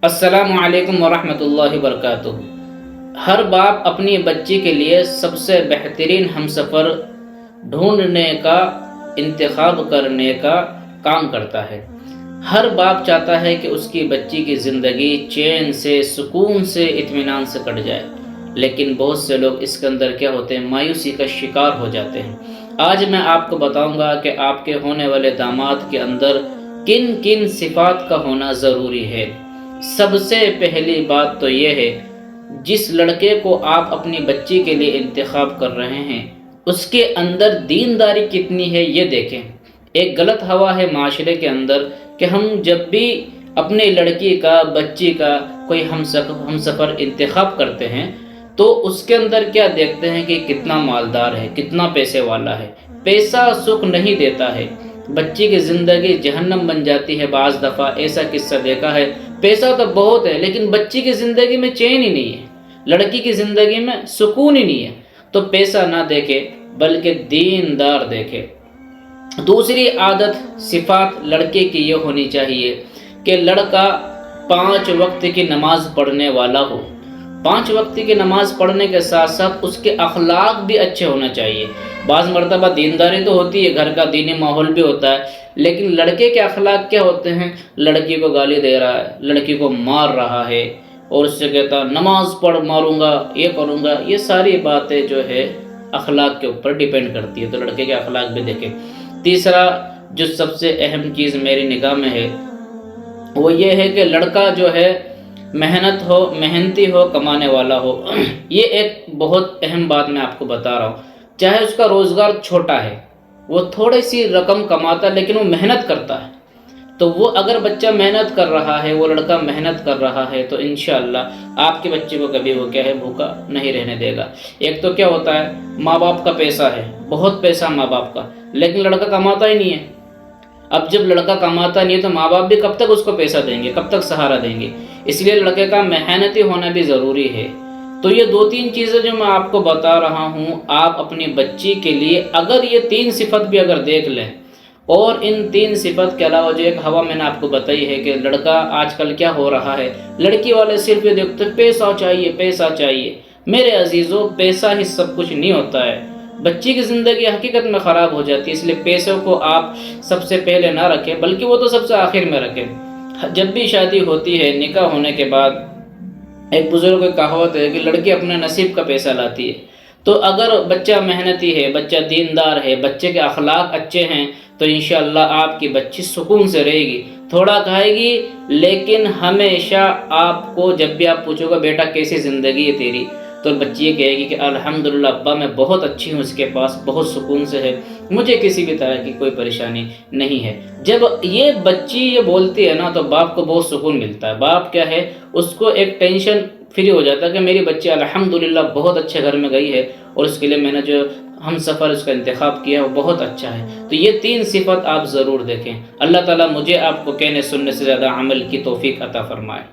السلام علیکم ورحمۃ اللہ وبرکاتہ۔ ہر باپ اپنی بچی کے لیے سب سے بہترین ہمسفر ڈھونڈنے کا، انتخاب کرنے کا کام کرتا ہے۔ ہر باپ چاہتا ہے کہ اس کی بچی کی زندگی چین سے، سکون سے، اطمینان سے کٹ جائے، لیکن بہت سے لوگ اس کے اندر کیا ہوتے ہیں، مایوسی کا شکار ہو جاتے ہیں۔ آج میں آپ کو بتاؤں گا کہ آپ کے ہونے والے داماد کے اندر کن کن صفات کا ہونا ضروری ہے۔ سب سے پہلی بات تو یہ ہے، جس لڑکے کو آپ اپنی بچی کے لیے انتخاب کر رہے ہیں اس کے اندر دینداری کتنی ہے یہ دیکھیں۔ ایک غلط ہوا ہے معاشرے کے اندر کہ ہم جب بھی اپنی لڑکی کا، بچی کا کوئی ہم سفر انتخاب کرتے ہیں تو اس کے اندر کیا دیکھتے ہیں کہ کتنا مالدار ہے، کتنا پیسے والا ہے۔ پیسہ سکھ نہیں دیتا ہے، بچی کی زندگی جہنم بن جاتی ہے۔ بعض دفعہ ایسا قصہ دیکھا ہے، پیسہ تو بہت ہے لیکن بچی کی زندگی میں چین ہی نہیں ہے، لڑکی کی زندگی میں سکون ہی نہیں ہے۔ تو پیسہ نہ دیکھے بلکہ دیندار دیکھے۔ دوسری عادت، صفات لڑکے کی یہ ہونی چاہیے کہ لڑکا 5 وقت کی نماز پڑھنے والا ہو۔ 5 وقت کی نماز پڑھنے کے ساتھ ساتھ اس کے اخلاق بھی اچھے ہونا چاہیے۔ بعض مرتبہ دینداری تو ہوتی ہے، گھر کا دینی ماحول بھی ہوتا ہے، لیکن لڑکے کے اخلاق کیا ہوتے ہیں؟ لڑکی کو گالی دے رہا ہے، لڑکی کو مار رہا ہے اور اس سے کہتا نماز پڑھ، ماروں گا، یہ کروں گا۔ یہ ساری باتیں جو ہے اخلاق کے اوپر ڈیپینڈ کرتی ہے، تو لڑکے کے اخلاق بھی دیکھیں۔ تیسرا جو سب سے اہم چیز میری نگاہ میں ہے وہ یہ ہے کہ لڑکا جو ہے محنتی ہو، کمانے والا ہو۔ یہ ایک بہت اہم بات میں آپ کو بتا رہا ہوں۔ چاہے اس کا روزگار چھوٹا ہے، وہ تھوڑی سی رقم کماتا ہے لیکن وہ محنت کرتا ہے، تو وہ اگر بچہ محنت کر رہا ہے، وہ لڑکا محنت کر رہا ہے تو انشاءاللہ آپ کے بچے کو کبھی وہ کیا ہے، بھوکا نہیں رہنے دے گا۔ ایک تو کیا ہوتا ہے، ماں باپ کا پیسہ ہے، بہت پیسہ ماں باپ کا، لیکن لڑکا کماتا ہی نہیں ہے۔ اب جب لڑکا کماتا نہیں ہے تو ماں باپ بھی کب تک اس کو پیسہ دیں گے، کب تک سہارا دیں گے؟ اس لیے لڑکے کا محنتی ہونا بھی ضروری ہے۔ تو یہ 2-3 چیزیں جو میں آپ کو بتا رہا ہوں، آپ اپنی بچی کے لیے اگر یہ 3 صفت بھی اگر دیکھ لیں، اور ان 3 صفت کے علاوہ جو ایک ہوا میں نے آپ کو بتائی ہے کہ لڑکا آج کل کیا ہو رہا ہے، لڑکی والے صرف یہ دیکھتے پیسہ چاہیے، پیسہ چاہیے۔ میرے عزیزوں، پیسہ ہی سب کچھ نہیں ہوتا ہے، بچی کی زندگی حقیقت میں خراب ہو جاتی ہے۔ اس لیے پیسوں کو آپ سب سے پہلے نہ رکھیں، بلکہ وہ تو سب سے آخر میں رکھیں۔ جب بھی شادی ہوتی ہے، نکاح ہونے کے بعد ایک بزرگ کی کہاوت ہے کہ لڑکی اپنے نصیب کا پیسہ لاتی ہے۔ تو اگر بچہ محنتی ہے، بچہ دیندار ہے، بچے کے اخلاق اچھے ہیں تو انشاءاللہ آپ کی بچی سکون سے رہے گی، تھوڑا کھائے گی، لیکن ہمیشہ آپ کو جب بھی آپ پوچھو گا بیٹا کیسی زندگی ہے تیری، تو بچی یہ کہے گی کہ الحمدللہ ابا میں بہت اچھی ہوں، اس کے پاس بہت سکون سے ہے، مجھے کسی بھی طرح کی کوئی پریشانی نہیں ہے۔ جب یہ بچی یہ بولتی ہے نا تو باپ کو بہت سکون ملتا ہے۔ باپ کیا ہے، اس کو ایک ٹینشن فری ہو جاتا ہے کہ میری بچی الحمدللہ بہت اچھے گھر میں گئی ہے اور اس کے لیے میں نے جو ہم سفر اس کا انتخاب کیا وہ بہت اچھا ہے۔ تو یہ 3 صفت آپ ضرور دیکھیں۔ اللہ تعالیٰ مجھے آپ کو کہنے سننے سے زیادہ عمل کی توفیق عطا فرمائے۔